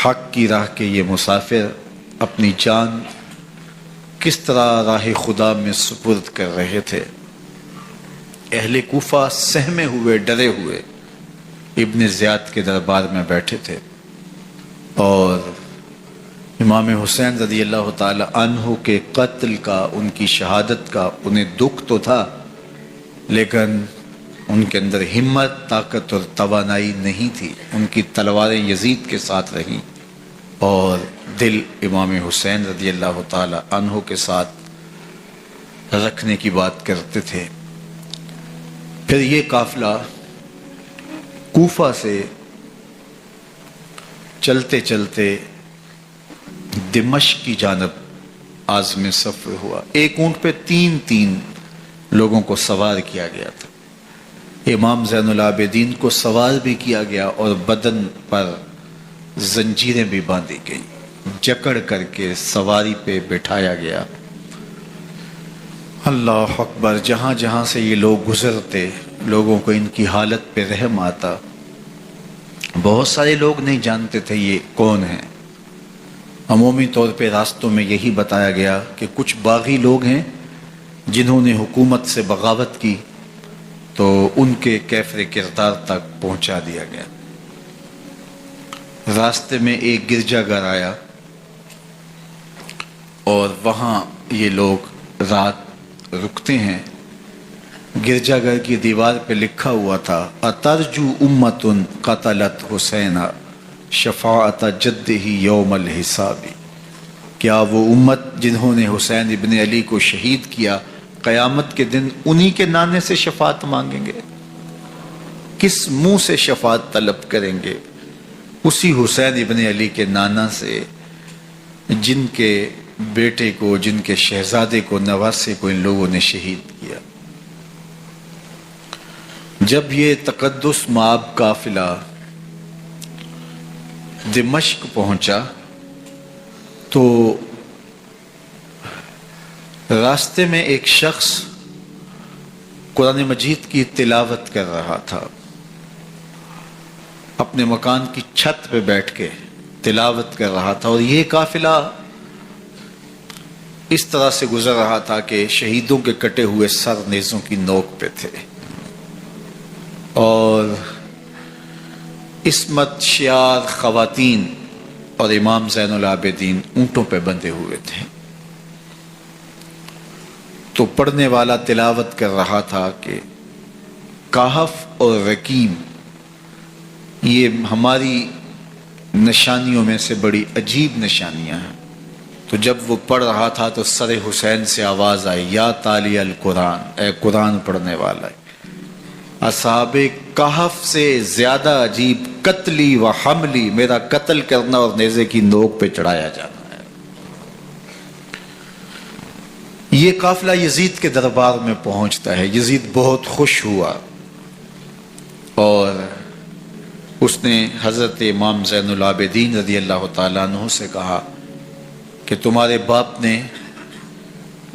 حق کی راہ کے یہ مسافر اپنی جان کس طرح راہ خدا میں سپرد کر رہے تھے۔ اہل کوفہ سہمے ہوئے ڈرے ہوئے ابن زیاد کے دربار میں بیٹھے تھے، اور امام حسین رضی اللہ تعالی عنہ کے قتل کا، ان کی شہادت کا انہیں دکھ تو تھا، لیکن ان کے اندر ہمت، طاقت اور توانائی نہیں تھی۔ ان کی تلواریں یزید کے ساتھ رہیں اور دل امام حسین رضی اللہ تعالی عنہ کے ساتھ رکھنے کی بات کرتے تھے۔ پھر یہ قافلہ کوفہ سے چلتے چلتے دمشق کی جانب عازم سفر ہوا۔ ایک اونٹ پہ تین لوگوں کو سوار کیا گیا تھا۔ امام زین العابدین کو سوار بھی کیا گیا اور بدن پر زنجیریں بھی باندھی گئی، جکڑ کر کے سواری پہ بٹھایا گیا۔ اللہ اکبر! جہاں جہاں سے یہ لوگ گزرتے، لوگوں کو ان کی حالت پہ رحم آتا۔ بہت سارے لوگ نہیں جانتے تھے یہ کون ہیں۔ عمومی طور پہ راستوں میں یہی بتایا گیا کہ کچھ باغی لوگ ہیں جنہوں نے حکومت سے بغاوت کی، تو ان کے کیفر کردار تک پہنچا دیا گیا۔ راستے میں ایک گرجا گھر آیا اور وہاں یہ لوگ رات رکتے ہیں۔ گرجا گھر کی دیوار پہ لکھا ہوا تھا: اترجو امت قتلت حسین شفاعت جدہ یوم الحساب۔ کیا وہ امت جنہوں نے حسین ابن علی کو شہید کیا، قیامت کے دن انہی کے نانے سے شفاعت مانگیں گے؟ کس منہ سے شفاعت طلب کریں گے؟ اسی حسین ابن علی کے نانا سے، جن کے بیٹے کو، جن کے شہزادے کو، نواسے کو ان لوگوں نے شہید کیا۔ جب یہ تقدس مآب قافلہ دمشق پہنچا تو راستے میں ایک شخص قرآن مجید کی تلاوت کر رہا تھا، اپنے مکان کی چھت پہ بیٹھ کے تلاوت کر رہا تھا، اور یہ قافلہ اس طرح سے گزر رہا تھا کہ شہیدوں کے کٹے ہوئے سر نیزوں کی نوک پہ تھے، اور عصمت شیار خواتین اور امام زین العابدین اونٹوں پہ بندھے ہوئے تھے۔ تو پڑھنے والا تلاوت کر رہا تھا کہ کہف اور رقیم یہ ہماری نشانیوں میں سے بڑی عجیب نشانیاں ہیں۔ تو جب وہ پڑھ رہا تھا تو سر حسین سے آواز آئی: یا تالی القرآن، اے قرآن پڑھنے والا، اصحاب کہف سے زیادہ عجیب قتلی و حملی، میرا قتل کرنا اور نیزے کی نوک پہ چڑھایا جانا ہے۔ یہ قافلہ یزید کے دربار میں پہنچتا ہے۔ یزید بہت خوش ہوا اور اس نے حضرت امام زین العابدین رضی اللہ تعالیٰ عنہ سے کہا کہ تمہارے باپ نے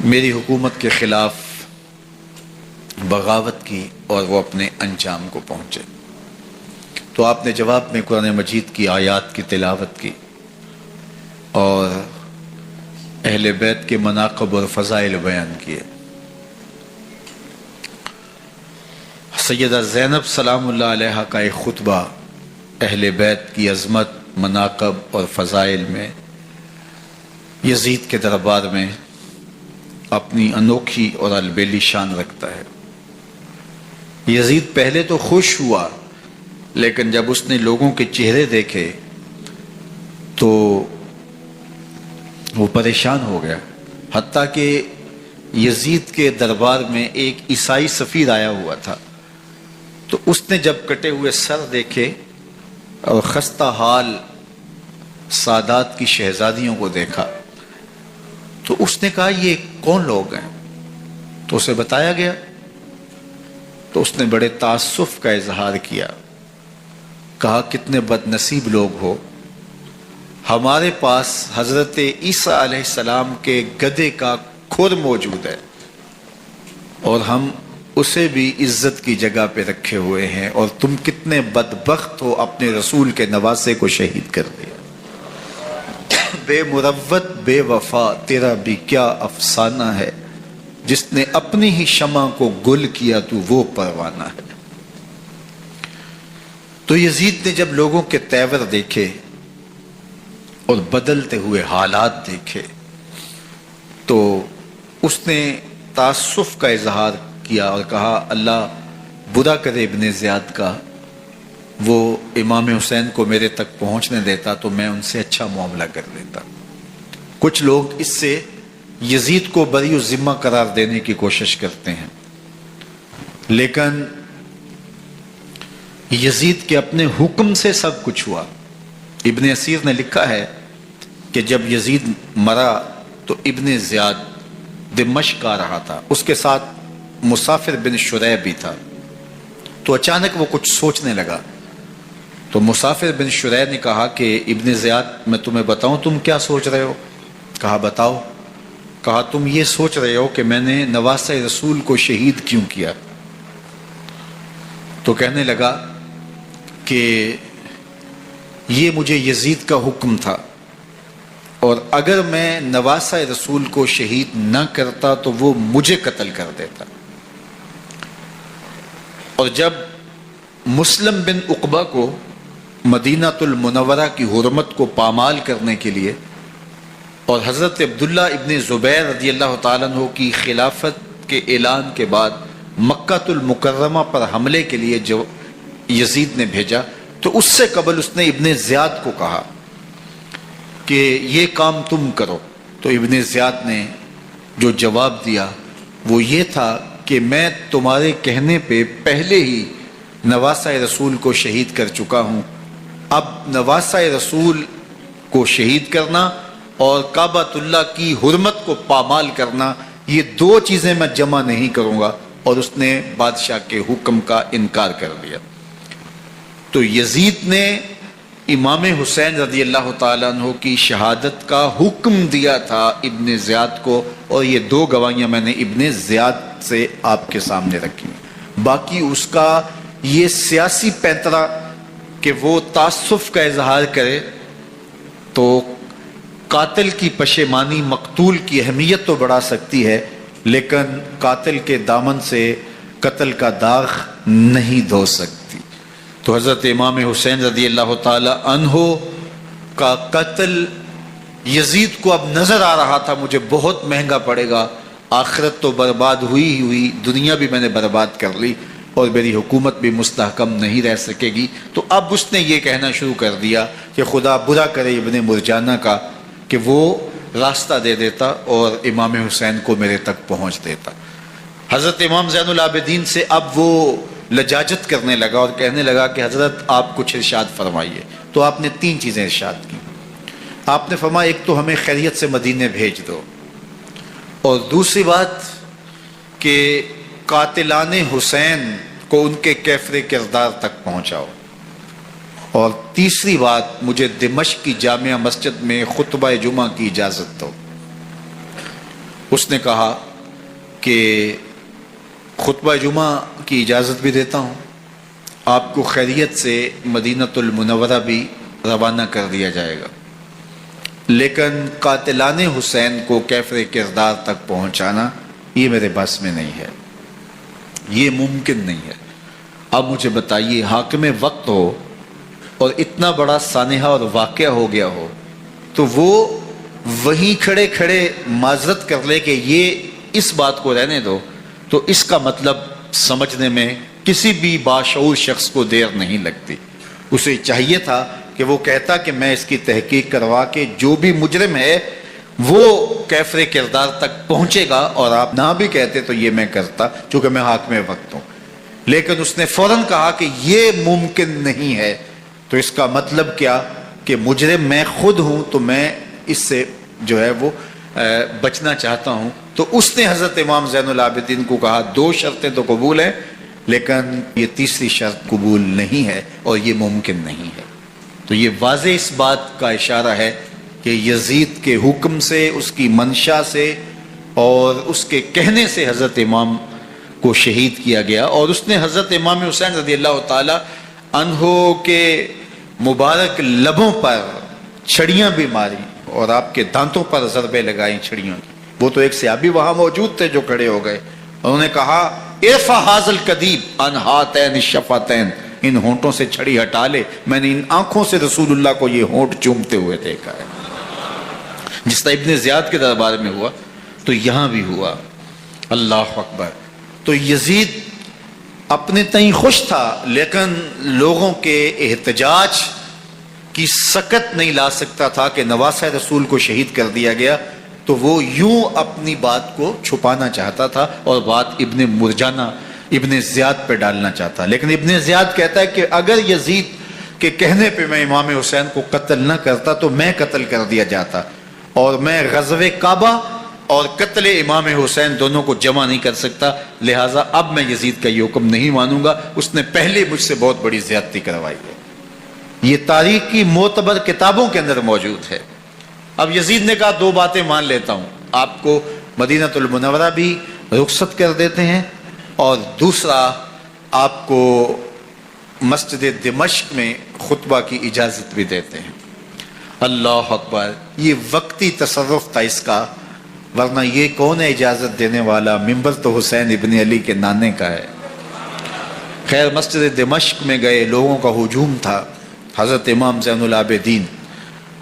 میری حکومت کے خلاف بغاوت کی اور وہ اپنے انجام کو پہنچے۔ تو آپ نے جواب میں قرآن مجید کی آیات کی تلاوت کی اور اہل بیت کے مناقب اور فضائل بیان کیے۔ سیدہ زینب سلام اللہ علیہ کا ایک خطبہ اہل بیت کی عظمت، مناقب اور فضائل میں یزید کے دربار میں اپنی انوکھی اور البیلی شان رکھتا ہے۔ یزید پہلے تو خوش ہوا، لیکن جب اس نے لوگوں کے چہرے دیکھے تو وہ پریشان ہو گیا، حتیٰ کہ یزید کے دربار میں ایک عیسائی سفیر آیا ہوا تھا، تو اس نے جب کٹے ہوئے سر دیکھے اور خستہ حال سادات کی شہزادیوں کو دیکھا تو اس نے کہا یہ کون لوگ ہیں؟ تو اسے بتایا گیا، تو اس نے بڑے تعصف کا اظہار کیا، کہا کتنے بد نصیب لوگ ہو، ہمارے پاس حضرت عیسیٰ علیہ السلام کے گدھے کا کھر موجود ہے اور ہم اسے بھی عزت کی جگہ پہ رکھے ہوئے ہیں، اور تم کتنے بدبخت ہو، اپنے رسول کے نواسے کو شہید کر دیا۔ بے مروت بے وفا تیرا بھی کیا افسانہ ہے، جس نے اپنی ہی شمع کو گل کیا تو وہ پروانہ ہے۔ تو یزید نے جب لوگوں کے تیور دیکھے اور بدلتے ہوئے حالات دیکھے تو اس نے تاسف کا اظہار کیا اور کہا اللہ برا کرے ابن زیاد کا، وہ امام حسین کو میرے تک پہنچنے دیتا تو میں ان سے اچھا معاملہ کر لیتا۔ کچھ لوگ اس سے یزید کو بری ذمہ قرار دینے کی کوشش کرتے ہیں، لیکن یزید کے اپنے حکم سے سب کچھ ہوا۔ ابن اسیر نے لکھا ہے کہ جب یزید مرا تو ابن زیاد دمشق آ رہا تھا، اس کے ساتھ مسافر بن شریح بھی تھا، تو اچانک وہ کچھ سوچنے لگا۔ تو مسافر بن شریح نے کہا کہ ابن زیاد میں تمہیں بتاؤں تم کیا سوچ رہے ہو؟ کہا بتاؤ۔ کہا تم یہ سوچ رہے ہو کہ میں نے نواسہ رسول کو شہید کیوں کیا؟ تو کہنے لگا کہ یہ مجھے یزید کا حکم تھا، اور اگر میں نواسہ رسول کو شہید نہ کرتا تو وہ مجھے قتل کر دیتا۔ اور جب مسلم بن عقبہ کو مدینہ المنورہ کی حرمت کو پامال کرنے کے لیے اور حضرت عبداللہ ابن زبیر رضی اللہ تعالیٰ عنہ کی خلافت کے اعلان کے بعد مکہ المکرمہ پر حملے کے لیے جو یزید نے بھیجا، تو اس سے قبل اس نے ابن زیاد کو کہا کہ یہ کام تم کرو۔ تو ابن زیاد نے جو جواب دیا وہ یہ تھا کہ میں تمہارے کہنے پہ پہلے ہی نواسہ رسول کو شہید کر چکا ہوں، اب نواسہ رسول کو شہید کرنا اور کعبۃ اللہ کی حرمت کو پامال کرنا، یہ دو چیزیں میں جمع نہیں کروں گا۔ اور اس نے بادشاہ کے حکم کا انکار کر دیا۔ تو یزید نے امام حسین رضی اللہ تعالیٰ عنہ کی شہادت کا حکم دیا تھا ابن زیاد کو، اور یہ دو گواہیاں میں نے ابن زیاد سے آپ کے سامنے رکھی۔ باقی اس کا یہ سیاسی پینترا کہ وہ تعصب کا اظہار کرے، تو قاتل کی پشیمانی مقتول کی اہمیت تو بڑھا سکتی ہے، لیکن قاتل کے دامن سے قتل کا داغ نہیں دھو سکتی۔ تو حضرت امام حسین رضی اللہ تعالی عنہ کا قتل یزید کو اب نظر آ رہا تھا مجھے بہت مہنگا پڑے گا، آخرت تو برباد ہوئی ہی ہوئی، دنیا بھی میں نے برباد کر لی اور میری حکومت بھی مستحکم نہیں رہ سکے گی۔ تو اب اس نے یہ کہنا شروع کر دیا کہ خدا برا کرے ابن مرجانہ کا کہ وہ راستہ دے دیتا اور امام حسین کو میرے تک پہنچ دیتا۔ حضرت امام زین العابدین سے اب وہ لجاجت کرنے لگا اور کہنے لگا کہ حضرت آپ کچھ ارشاد فرمائیے۔ تو آپ نے تین چیزیں ارشاد کی۔ آپ نے فرمایا ایک تو ہمیں خیریت سے مدینے بھیج دو، اور دوسری بات کہ قاتلان حسین کو ان کے کیفر کردار تک پہنچاؤ، اور تیسری بات مجھے دمشق کی جامعہ مسجد میں خطبہ جمعہ کی اجازت دو۔ اس نے کہا کہ خطبہ جمعہ کی اجازت بھی دیتا ہوں، آپ کو خیریت سے مدینہ المنورہ بھی روانہ کر دیا جائے گا، لیکن قاتلان حسین کو کیفر کردار تک پہنچانا یہ میرے بس میں نہیں ہے، یہ ممکن نہیں ہے۔ اب مجھے بتائیے حاکم وقت ہو اور اتنا بڑا سانحہ اور واقعہ ہو گیا ہو تو وہ وہیں کھڑے کھڑے معذرت کر لے کہ یہ اس بات کو رہنے دو، تو اس کا مطلب سمجھنے میں کسی بھی باشعور شخص کو دیر نہیں لگتی۔ اسے چاہیے تھا کہ وہ کہتا کہ میں اس کی تحقیق کروا کے جو بھی مجرم ہے وہ کیفر کردار تک پہنچے گا، اور آپ نہ بھی کہتے تو یہ میں کرتا چونکہ میں حاکم وقت ہوں۔ لیکن اس نے فوراً کہا کہ یہ ممکن نہیں ہے، تو اس کا مطلب کیا کہ مجرم میں خود ہوں، تو میں اس سے جو ہے وہ بچنا چاہتا ہوں۔ تو اس نے حضرت امام زین العابدین کو کہا دو شرطیں تو قبول ہیں، لیکن یہ تیسری شرط قبول نہیں ہے اور یہ ممکن نہیں ہے۔ تو یہ واضح اس بات کا اشارہ ہے کہ یزید کے حکم سے، اس کی منشا سے اور اس کے کہنے سے حضرت امام کو شہید کیا گیا، اور اس نے حضرت امام حسین رضی اللہ تعالی عنہ کے مبارک لبوں پر چھڑیاں بھی ماری اور آپ کے دانتوں پر ضربیں لگائیں چھڑیوں کی. وہ تو ایک صحابی وہاں موجود تھے جو کھڑے ہو گئے. انہوں نے کہا ارفع حاذل قدیب عن ہاتین الشفتین، ان ہونٹوں سے چھڑی ہٹا لے، میں نے ان آنکھوں سے رسول اللہ کو یہ ہونٹ چومتے ہوئے دیکھا ہے. جس طرح ابن زیاد کے دربار میں ہوا تو یہاں بھی ہوا. اللہ اکبر. تو یزید اپنے تئیں خوش تھا، لیکن لوگوں کے احتجاج کی سکت نہیں لا سکتا تھا کہ نواسہ رسول کو شہید کر دیا گیا. تو وہ یوں اپنی بات کو چھپانا چاہتا تھا اور بات ابن مرجانہ ابن زیاد پہ ڈالنا چاہتا. لیکن ابن زیاد کہتا ہے کہ اگر یزید کے کہنے پہ میں امام حسین کو قتل نہ کرتا تو میں قتل کر دیا جاتا، اور میں غزوہ کعبہ اور قتل امام حسین دونوں کو جمع نہیں کر سکتا، لہٰذا اب میں یزید کا یہ حکم نہیں مانوں گا، اس نے پہلے مجھ سے بہت بڑی زیادتی کروائی ہے. یہ تاریخ کی معتبر کتابوں کے اندر موجود ہے. اب یزید نے کہا دو باتیں مان لیتا ہوں، آپ کو مدینہ المنورہ بھی رخصت کر دیتے ہیں، اور دوسرا آپ کو مسجد دمشق میں خطبہ کی اجازت بھی دیتے ہیں. اللہ اکبر. یہ وقتی تصرف تھا اس کا، ورنہ یہ کون ہے اجازت دینے والا؟ ممبر تو حسین ابن علی کے نانے کا ہے. خیر مسجد دمشق میں گئے، لوگوں کا ہجوم تھا. حضرت امام زین العابدین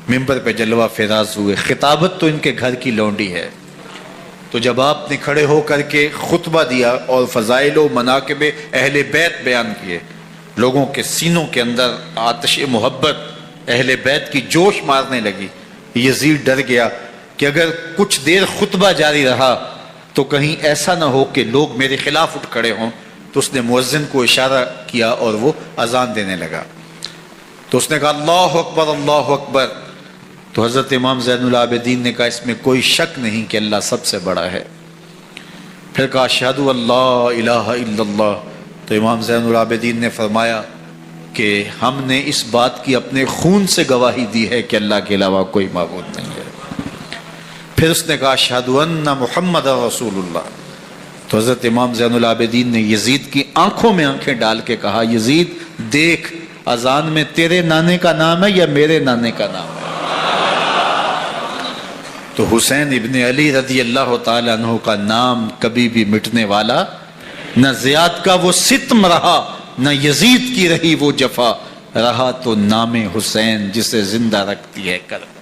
ممبر پہ جلوہ فراز ہوئے. خطابت تو ان کے گھر کی لونڈی ہے. تو جب آپ نے کھڑے ہو کر کے خطبہ دیا اور فضائل و مناقب اہل بیت بیان کیے، لوگوں کے سینوں کے اندر آتش محبت اہل بیت کی جوش مارنے لگی. یزید ڈر گیا کہ اگر کچھ دیر خطبہ جاری رہا تو کہیں ایسا نہ ہو کہ لوگ میرے خلاف اٹھ کھڑے ہوں. تو اس نے مؤذن کو اشارہ کیا اور وہ اذان دینے لگا. تو اس نے کہا اللہ اکبر اللہ اکبر. تو حضرت امام زین العابدین نے کہا اس میں کوئی شک نہیں کہ اللہ سب سے بڑا ہے. پھر کہا اشہد اللہ الہ الا اللہ. تو امام زین العابدین نے فرمایا کہ ہم نے اس بات کی اپنے خون سے گواہی دی ہے کہ اللہ کے علاوہ کوئی معبود نہیں ہے. پھر اس نے کہا اشہد ان محمد رسول اللہ. تو حضرت امام زین العابدین نے یزید کی آنکھوں میں آنکھیں ڈال کے کہا یزید دیکھ، اذان میں تیرے نانے کا نام ہے یا میرے نانے کا نام ہے؟ تو حسین ابن علی رضی اللہ تعالیٰ عنہ کا نام کبھی بھی مٹنے والا نہ. زیاد کا وہ ستم رہا نہ یزید کی رہی وہ جفا، رہا تو نام حسین جسے زندہ رکھتی ہے کربلا.